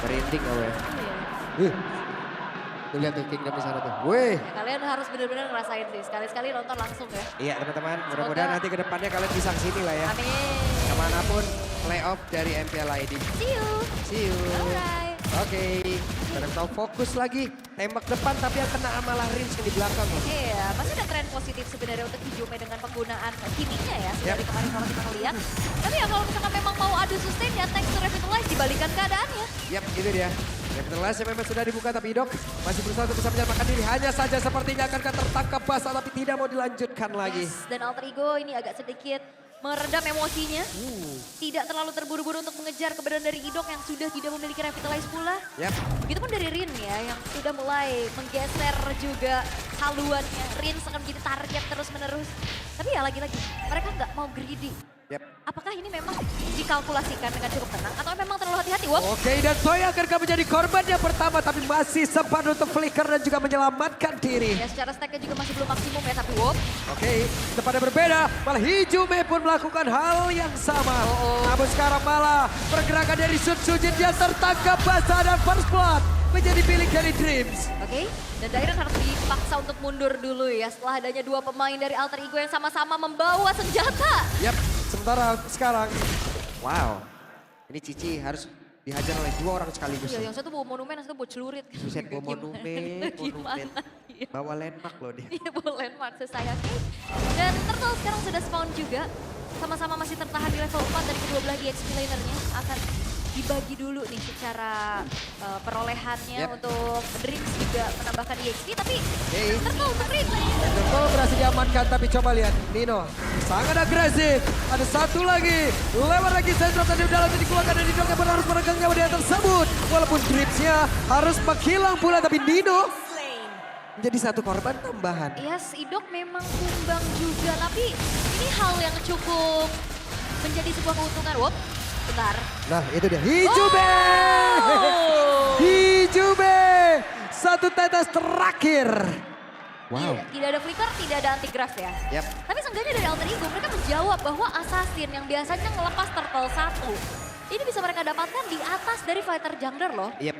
Merinding gak weh. Iya. Tuh lihat tuh Kingdom di sana tuh. Weh. Ya, kalian harus benar-benar ngerasain sih. Sekali-sekali nonton langsung ya. Iya teman-teman, mudah-mudahan nanti ke depannya kalian bisa kesini lah ya. Amin. Kemanapun playoff dari MPL ID. See you. See you. Alright. Oke, sekarang tahu fokus lagi. Tembak depan tapi yang kena malah Rins yang di belakang loh. Iya, pasti ada tren positif sebenarnya untuk Hijume dengan penggunaan kiminya ya. Dari kemarin kalau kita lihat. Tapi ya kalau misalkan memang mau adu sustain ya thanks to Revitalize dibalikan keadaannya. Yap, itu dia. Revitalize yang memang sudah dibuka tapi Idok masih berusaha untuk bisa menyelamatkan diri. Hanya saja sepertinya akan tertangkap basah tapi tidak mau dilanjutkan lagi. Yes, dan Alter Ego ini agak sedikit meredam emosinya. Tidak terlalu terburu-buru untuk mengejar keberadaan dari Idok yang sudah tidak memiliki Revitalize pula. Yap. Begitupun dari Rin ya yang sudah mulai menggeser juga haluannya. Rin akan menjadi target terus-menerus. Tapi ya lagi-lagi mereka nggak mau greedy. Yap. Apakah ini memang dikalkulasikan dengan cukup tenang atau memang terlalu hati-hati? Wop. Oke, dan Toya akan menjadi korban yang pertama tapi masih sempat untuk flicker dan juga menyelamatkan diri. Ya secara stacknya juga masih belum maksimum ya tapi wop. Oke, tempatnya berbeda. Malah Hijume pun melakukan hal yang sama. Namun sekarang malah pergerakan dari Sun Sujin dia tertangkap basah dan first blood menjadi milik dari Dreams. Oke, dan Dairen harus dipaksa untuk mundur dulu ya setelah adanya dua pemain dari Alter Ego yang sama-sama membawa senjata. Yap, sementara sekarang, wow, ini Cici harus dihajar oleh dua orang sekaligus. Iya, yang satu bawa monumen, yang satu bawa celurit. Buset, bawa monumen, Gimana? Iya. bawa landmark loh dia. Iya, bawa landmark sesayangnya. Dan Turtle sekarang sudah spawn juga. Sama-sama masih tertahan di level 4 dari kedua belah EXP lanernya. Akan dibagi dulu nih secara perolehannya untuk Dreams juga menambahkan EXP. Tapi Turtle untuk Rin. Turtle berhasil diamankan tapi coba lihat Nino sangat agresif. Ada satu lagi, lewat lagi sentral tadi udah lanjut dikeluarkan dan Nino yang harus meregang nyawa dia tersebut. Walaupun Dreamsnya harus menghilang pula tapi Nino menjadi satu korban tambahan. Yes, Idok memang tumbang juga, tapi ini hal yang cukup menjadi sebuah keuntungan. Wop, bentar. Nah itu dia, Hijume! Hijume! Satu tetes terakhir. Wow. Tidak ada flicker, tidak ada anti-graph ya. Yap. Tapi seenggaknya dari Alter Ego mereka menjawab bahwa Assassin yang biasanya ngelepas turtle satu, ini bisa mereka dapatkan di atas dari fighter jungler loh. Yap.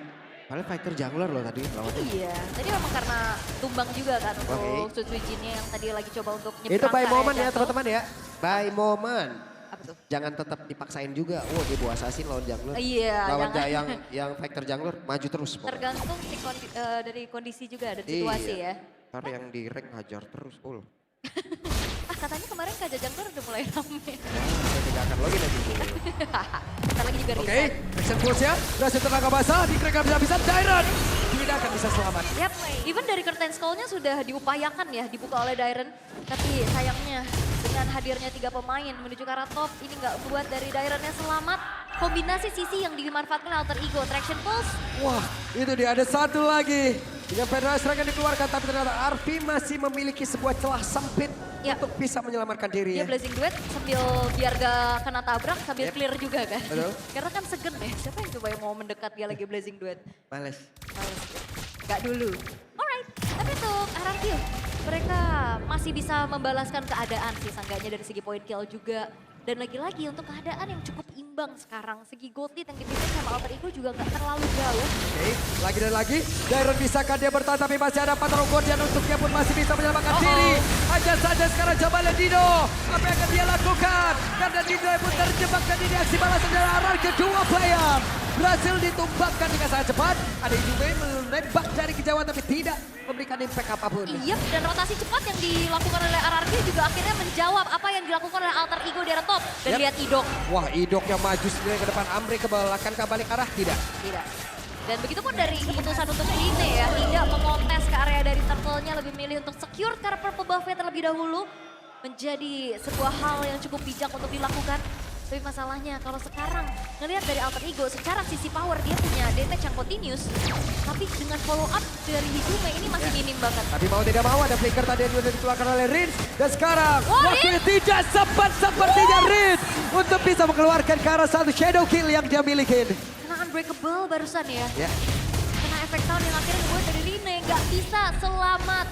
Padahal fighter jungler loh tadi lawannya. Iya, tadi memang karena tumbang juga kan untuk Suzuijinnya yang tadi lagi coba untuk nyebrang. Itu by ke moment area ya jatuh. teman-teman ya. By moment. Apa tuh? Jangan tetap dipaksain juga. Oh dia bawa assassin lawan jungler. Iya, Lawan jangan. yang fighter jungler maju terus. Pokoknya. Tergantung dari kondisi juga, dari situasi Iya. ya. Ntar yang di rank hajar terus. Katanya kemarin Kak Jajangler udah mulai rame. Saya tidak akan login lagi. Bentar lagi juga Oke, reset. action pulse-nya berhasil tenaga basah. Di crack bisa Dairon. Tidak akan bisa selamat. Yap, even dari curtain scroll-nya sudah diupayakan ya dibuka oleh Dairon. Tapi sayangnya dengan hadirnya 3 pemain menuju ke arah top, ini nggak buat dari Dairon-nya selamat. Kombinasi sisi yang dimanfaatkan oleh Alter Ego, Traction Pulse. Wah, itu dia ada satu lagi. Dengan Federal Strike yang dikeluarkan, tapi ternyata Arfi masih memiliki sebuah celah sempit untuk bisa menyelamatkan diri Dia ya. blazing duet sambil biar gak kena tabrak sambil clear juga kan. Betul. Karena kan segen ya, siapa yang coba yang mau mendekat dia lagi blazing duet. Males. Males. Gak dulu. Alright, tapi untuk RRQ mereka masih bisa membalaskan keadaan sih seenggaknya dari segi point kill juga. Dan lagi-lagi untuk keadaan yang cukup imbang sekarang. Segi gold lead yang dipimpin sama Alter Ego juga gak terlalu jauh. Oke, lagi dan lagi. Dairon bisakah dia bertahan tapi masih ada Patron Guardian untuknya pun masih bisa menyelamatkan diri. Hanya saja sekarang coba lihat Dino. Apa yang akan dia lakukan? Karena Dino pun terjebak dan ini aksi balasan dari arah kedua player. Berhasil ditumbangkan dengan sangat cepat. Ada Hijume menembak dari kejauhan tapi tidak memberikan impact apapun. Iya, dan rotasi cepat yang dilakukan oleh RRQ juga akhirnya menjawab apa yang dilakukan oleh Alter Ego di arah top. Dan lihat Idok. Wah, Idok yang maju sendiri ke depan, Amri ke belakang, ke balik arah, tidak. Tidak. Dan begitu pun dari keputusan untuk Line ya, tidak mengontes ke area dari Turtle-nya, lebih milih untuk secure karena purple buff-nya terlebih dahulu. Menjadi sebuah hal yang cukup bijak untuk dilakukan. Tapi masalahnya kalau sekarang ngelihat dari Alter Ego secara sisi power dia punya damage yang continuous. Tapi dengan follow up dari Hijume ini masih minim banget. Tapi mau tidak mau ada flicker tadi yang sudah dikeluarkan oleh Rins. Dan sekarang Oh, waktunya tidak sempat sepertinya Rins untuk bisa mengeluarkan ke arah satu shadow kill yang dia miliki. Kena unbreakable barusan ya. Ya. Kena efek sound yang akhirnya membuat dari Line nggak bisa selamat.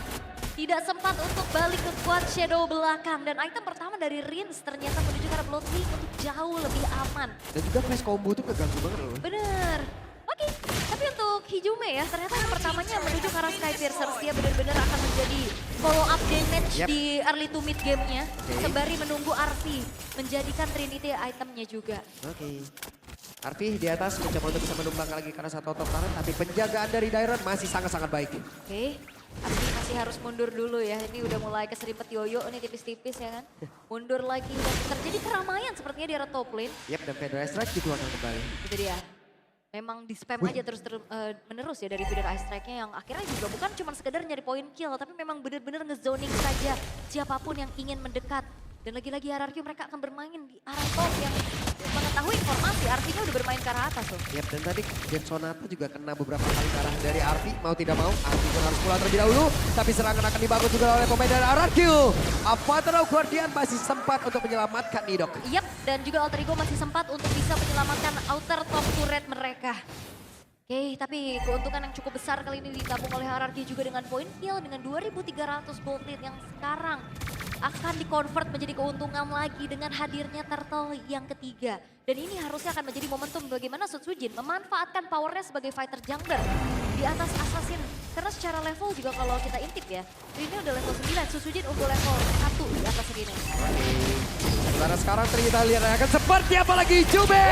Tidak sempat untuk balik ke quad shadow belakang. Dan item pertama dari Rins ternyata menuju ke arah Bloodwing untuk jauh lebih aman. Dan juga flash combo itu ngeganggu banget loh. Bener. Oke, tapi untuk Hijume ya, ternyata yang pertamanya menuju ke arah Sky Piercers, dia benar-benar akan menjadi follow up damage di early to mid game-nya. Sembari menunggu Arfi menjadikan Trinity itemnya juga. Oke. Arfi di atas mencoba untuk bisa menumbang lagi karena satu ototan, tapi penjagaan dari Dairon masih sangat-sangat baik. Oke, Arfi masih harus mundur dulu ya. Ini udah mulai keserimpet yoyo nih tipis-tipis ya kan. Mundur lagi dan terjadi keramaian sepertinya di arah top lane. Yap, dan Federer Strike dikeluarkan kembali. Itu dia. Memang di spam aja terus menerus ya dari Feeder Ice Strike-nya yang akhirnya juga bukan cuma sekedar nyari poin kill, tapi memang benar-benar ngezoning saja siapapun yang ingin mendekat. Dan lagi-lagi RRQ mereka akan bermain di arah top yang mengetahui informasi artinya udah bermain ke arah atas tuh. Yap, dan tadi Gen Sonata juga kena beberapa kali ke arah dari Arfi. Mau tidak mau, Arfi pun harus pulang terlebih dahulu. Tapi serangan akan dibangun juga oleh pemain dari RRQ. Avatar Guardian masih sempat untuk menyelamatkan Nidok. Yap, dan juga Alter Ego masih sempat untuk bisa menyelamatkan outer top turret mereka. Oke, tapi keuntungan yang cukup besar kali ini ditabung oleh RRQ juga dengan poin kill dengan 2.300 gold lead yang sekarang akan dikonvert menjadi keuntungan lagi dengan hadirnya Turtle yang ketiga. Dan ini harusnya akan menjadi momentum bagaimana Sutsujin memanfaatkan powernya sebagai fighter jungler di atas Assassin. Karena secara level juga kalau kita intip ya, ini udah level 9, Sutsujin unggul level 1 di atas ini. Saudara sekarang ternyata lihat akan seperti apa lagi Jume.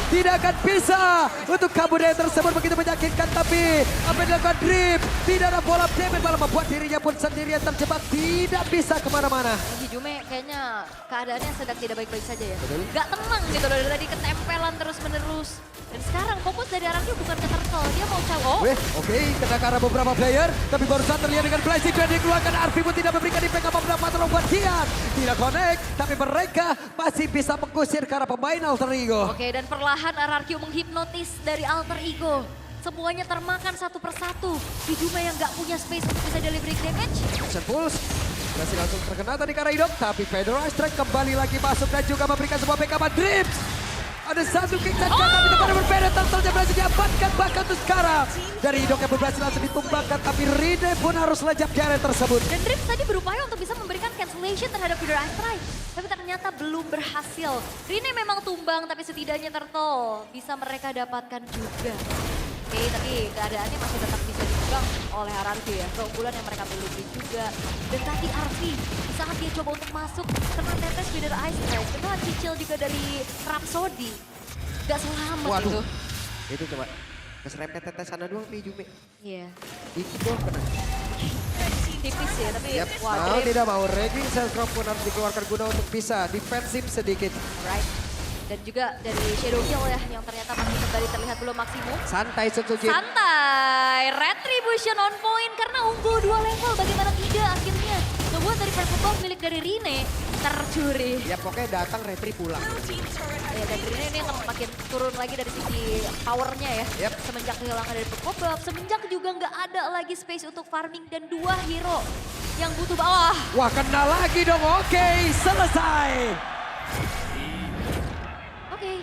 Tidak akan bisa untuk kabur dari tersebut begitu menyakitkan, tapi apa yang dilakukan Drip. Tidak ada bola damage malah membuat dirinya pun sendirian terjebak, tidak bisa kemana-mana. Hijume kayaknya keadaannya sedang tidak baik-baik saja ya. Betul. Gak tenang gitu loh, dari tadi ketempelan terus-menerus. Dan sekarang fokus dari Araki bukan ke Turtle, dia mau cowok. Oke, kena ke arah beberapa player, tapi barusan terlihat dengan flashing yang dikeluarkan. Arfi pun tidak memberikan impact apa-apa pada Guardian. Tidak connect, tapi mereka masih bisa mengusir ke arah pemain Alter Ego. Oke, dan perlahan RRQ menghipnotis dari Alter Ego. Semuanya termakan satu persatu. Hijume yang gak punya space untuk bisa delivery damage. Action Pulse masih langsung terkena tadi karena Idok, tapi Federer Strike kembali lagi masuk dan juga memberikan sebuah backup Drips. Ada satu kick saja, tapi kepada berbeda Turtle berhasil diamankan bahkan untuk sekarang. Dari Idok yang berhasil langsung ditumbangkan, tapi Rine pun harus lejap di area tersebut. Dan Drips tadi berupaya untuk bisa memberikan cancellation terhadap Feeder Ice Strike. Tapi ternyata belum berhasil. Rine memang tumbang, tapi setidaknya Turtle bisa mereka dapatkan juga. Oke, tapi keadaannya masih tetap bisa dipegang oleh RRQ ya. Keunggulan yang mereka miliki juga. Dan tadi Arfi, di saat dia coba untuk masuk, kena tetes Feeder Ice Strike. Kena cicil juga dari Rhapsody. Gak selamat itu. Itu coba, keserempet tetes sana doang nih Jume. Iya. Itu doang kena. Tipis ya, tapi Yep. wah Mau Drip. tidak mau, Raging Cell Drop pun harus dikeluarkan guna untuk bisa defensif sedikit. Right. Dan juga dari Shadow Kill ya, yang ternyata masih kembali terlihat belum maksimum. Santai Sutsujin. Santai, Retribution on point karena unggul 2 level, bagaimana tidak akhirnya. Ngebuat dari purple buff milik dari Rine tercuri. Ya pokoknya datang Retri pulang. Ya, dan Rine ini akan makin turun lagi dari sisi powernya ya. Yep. Semenjak kehilangan dari purple buff, semenjak juga nggak ada lagi space untuk farming dan 2 hero yang butuh bawah. Wah kena lagi dong, oke selesai. Oke.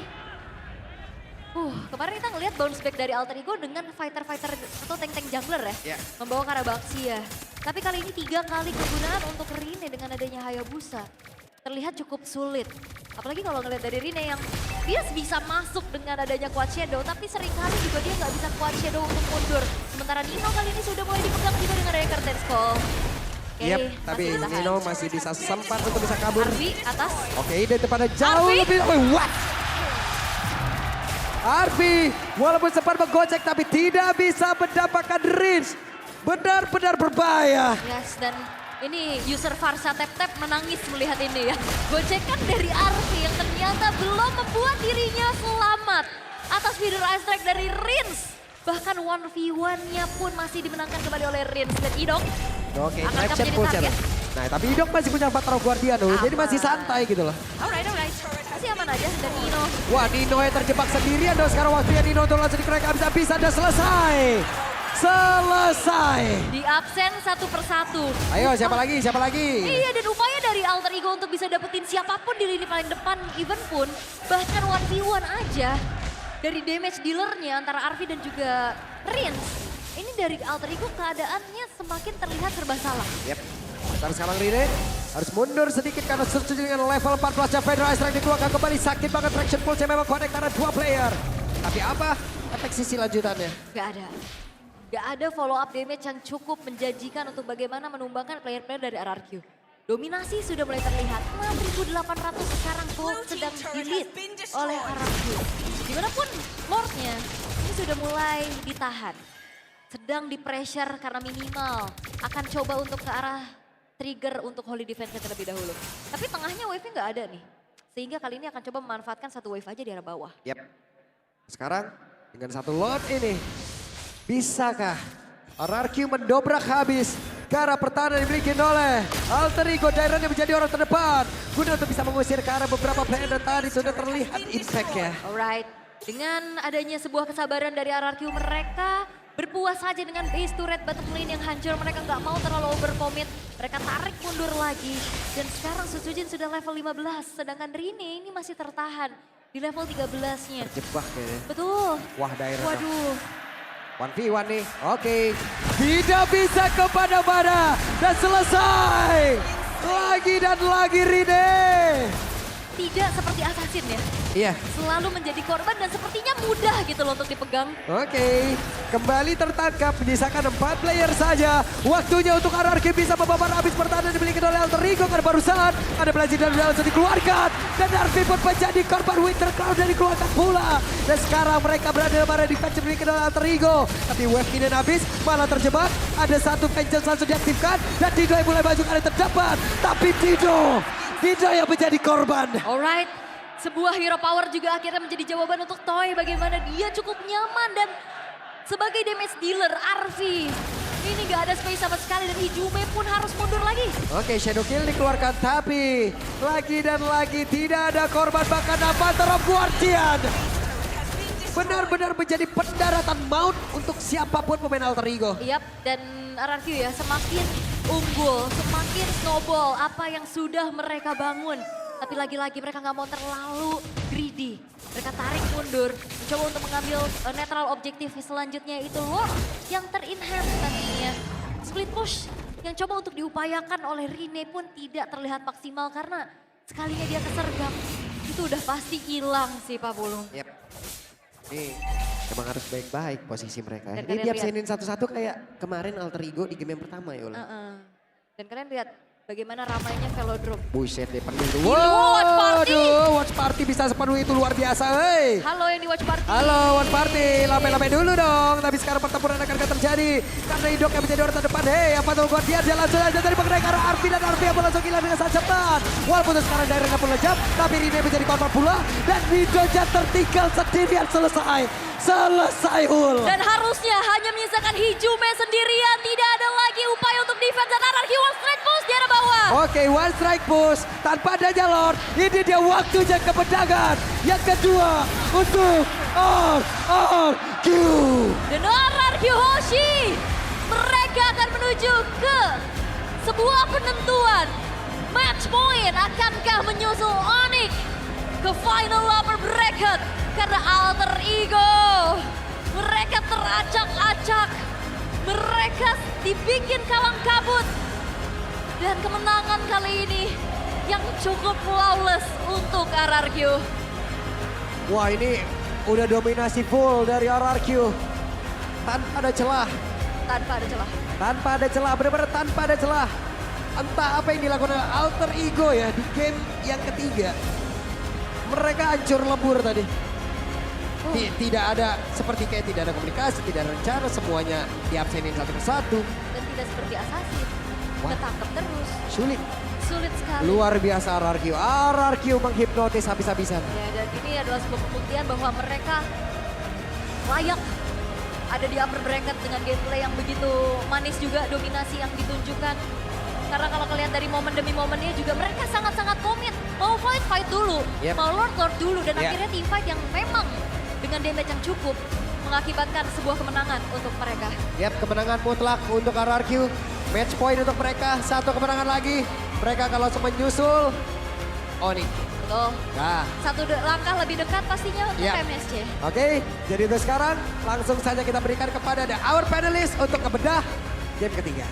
Kemarin kita ngelihat bounce back dari Alter Ego dengan fighter-fighter atau tank-tank jungler ya. Yeah. Membawa Karabaxia. Tapi kali ini 3 kali kegunaan untuk Rine dengan adanya Hayabusa. Terlihat cukup sulit. Apalagi kalau ngelihat dari Rine yang dia bisa masuk dengan adanya Quad Shadow. Tapi seringkali juga dia nggak bisa Quad Shadow untuk mundur. Sementara Nino kali ini sudah mulai dipegang juga dengan adanya Curtain Call. Oke, Yep, tapi masih ditahan. Nino masih bisa sempat untuk bisa kabur. Arfi atas. Oke, dari depannya jauh Arfi. lebih. Wait, what? Arfi, walaupun sempat menggocek tapi tidak bisa mendapatkan range. Benar-benar berbahaya. Yes, dan ini user Farsa Tap-Tap menangis melihat ini ya. Gocekan dari Arfi yang ternyata belum membuat dirinya selamat. Atas Feeder Ice Strike dari Rins. Bahkan 1v1-nya pun masih dimenangkan kembali oleh Rins dan Idok. Oke, Akan Snapchat menjadi full target. challenge. Nah, tapi Idok masih punya Avatar Guardian loh, jadi masih santai gitu loh. Alright. Masih aman aja dan Nino. Wah, Nino yang terjebak sendirian dong. Sekarang waktunya Nino untuk langsung dikerek habis-habisan dan selesai. Selesai. Di absen satu persatu. Ayo, siapa lagi? Siapa lagi? Iya, dan upaya dari Alter Ego untuk bisa dapetin siapapun di lini paling depan even pun. Bahkan 1v1 aja. Dari damage dealernya antara Arfi dan juga Rins. Ini dari Alter Ego keadaannya semakin terlihat serba salah. Yep. Sekarang Rine harus mundur sedikit karena setuju dengan level 14 Federer Ice Strike dikeluarkan kembali. Sakit banget traction pulse memang connect karena 2 player. Tapi apa? efek sisi lanjutannya. Gak ada. Gak ada follow up damage yang cukup menjanjikan untuk bagaimana menumbangkan player-player dari RRQ. Dominasi sudah mulai terlihat, 6.800 sekarang gold sedang di-lead oleh RRQ. Dimanapun Lordnya, ini sudah mulai ditahan. Sedang di-pressure karena minimal. Akan coba untuk ke arah trigger untuk Holy Defense terlebih dahulu. Tapi tengahnya wave-nya gak ada nih. Sehingga kali ini akan coba memanfaatkan satu wave aja di arah bawah. Yap. Sekarang dengan satu Lord ini. Bisakah RRQ mendobrak habis ke arah pertahanan yang dimiliki oleh Alter Ego Dairon yang menjadi orang terdepan. Guna untuk bisa mengusir ke arah beberapa player dan tadi sudah terlihat impact-nya. Alright, dengan adanya sebuah kesabaran dari RRQ mereka berpuas saja dengan base turret bottom lane yang hancur. Mereka nggak mau terlalu overcommit. Mereka tarik mundur lagi. Dan sekarang Sujin sudah level 15. Sedangkan Rine ini masih tertahan di level 13-nya. Terjebak kayaknya. Betul. Wah Dairon. Waduh. 1v1 nih, oke. Tidak bisa kepada-pada dan selesai. Lagi dan lagi Rine. Tidak seperti Assassin ya. Iya. Selalu menjadi korban dan sepertinya mudah gitu loh untuk dipegang. Oke, kembali tertangkap menyisakan 4 player saja. Waktunya untuk RRQ bisa membabar habis pertahanan dimiliki oleh Alter Ego karena barusan ada pelajar dari langsung dikeluarkan. Dan Arfi pun menjadi korban Winter Cloud dan dikeluarkan pula. Dan sekarang mereka berada dalam area defense dimiliki oleh Alter Ego. Tapi wave ini habis, malah terjebak. Ada satu vengeance langsung diaktifkan dan Dido yang mulai maju ke arah terdepan. Tapi Dido yang menjadi korban. Alright, sebuah hero power juga akhirnya menjadi jawaban untuk Toy. Bagaimana dia cukup nyaman dan sebagai damage dealer Arfi. Ini gak ada space sama sekali dan Ijume pun harus mundur lagi. Oke, Shadow Kill dikeluarkan tapi lagi dan lagi tidak ada korban bahkan Avatar of Guardian. Benar-benar menjadi pendaratan maut untuk siapapun pemain Alter Ego. Yap, dan RRQ ya semakin unggul, semakin snowball apa yang sudah mereka bangun. Tapi lagi-lagi mereka nggak mau terlalu greedy. Mereka tarik mundur, mencoba untuk mengambil netral objektif selanjutnya itu Lord yang ter-enhance nantinya. Split push yang coba untuk diupayakan oleh Rine pun tidak terlihat maksimal karena sekalinya dia kesergap. Itu udah pasti hilang sih Pak Pulung. Yep. Ini emang harus baik-baik posisi mereka. Dan Ini kalian diabsenin satu-satu kayak kemarin Alter Ego di game yang pertama ya Ola. Dan kalian lihat bagaimana ramainya Velodrome. Buset deh penuh itu. Watch party. Waduh, watch party bisa sepenuh itu luar biasa. Hei. Halo yang di watch party. Halo watch party, lambai-lambai dulu dong. Tapi sekarang pertempuran akan terjadi. Karena Indok yang menjadi orang terdepan. Hei, apa tuh dia langsung aja dari pengendara ke arah Arfi dan Arfi yang langsung hilang dengan sangat cepat. Walaupun sekarang daerahnya pun lejap, tapi Rine menjadi korban pula. Dan Nidoja tertinggal sendirian selesai Ul. Dan harusnya hanya menyisakan Hijume sendirian. Tidak ada lagi upaya untuk defense dan RRQ one strike push di arah bawah. Oke, one strike push tanpa adanya Lord. Ini dia waktunya kemenangan. Yang kedua untuk RRQ. Dan RRQ Hoshi. Mereka akan menuju ke sebuah penentuan. Match point akankah menyusul Onyx ke final upper bracket. Karena Alter Ego, mereka teracak-acak, mereka dibikin kalang kabut. Dan kemenangan kali ini yang cukup flawless untuk RRQ. Wah ini udah dominasi full dari RRQ. Tanpa ada celah. Tanpa ada celah. Tanpa ada celah, benar-benar tanpa ada celah. Entah apa yang dilakukan oleh Alter Ego ya di game yang ketiga. Mereka hancur lebur tadi. Tidak ada, seperti kayak tidak ada komunikasi, tidak ada rencana, semuanya diabsenin satu persatu. Dan tidak seperti Assassin, ketangkep terus. Sulit sekali. Luar biasa RRQ menghipnotis habis-habisan. Ya, dan ini adalah sebuah pembuktian bahwa mereka layak ada di upper bracket dengan gameplay yang begitu manis juga, dominasi yang ditunjukkan. Karena kalau kalian dari momen demi momennya juga mereka sangat-sangat komit. Mau fight dulu, mau Lord dulu. Dan akhirnya team fight yang memang dengan damage yang cukup mengakibatkan sebuah kemenangan untuk mereka. Yap, kemenangan mutlak untuk RRQ. Match point untuk mereka, satu kemenangan lagi. Mereka kalau langsung menyusul Onyx. Betul. Nah. Satu langkah lebih dekat pastinya untuk MSC. Oke, jadi untuk sekarang langsung saja kita berikan kepada our panelist untuk ngebedah game ketiga.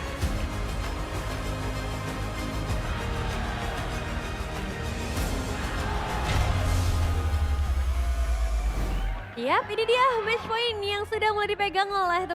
Yap, ini dia match point yang sudah mulai dipegang oleh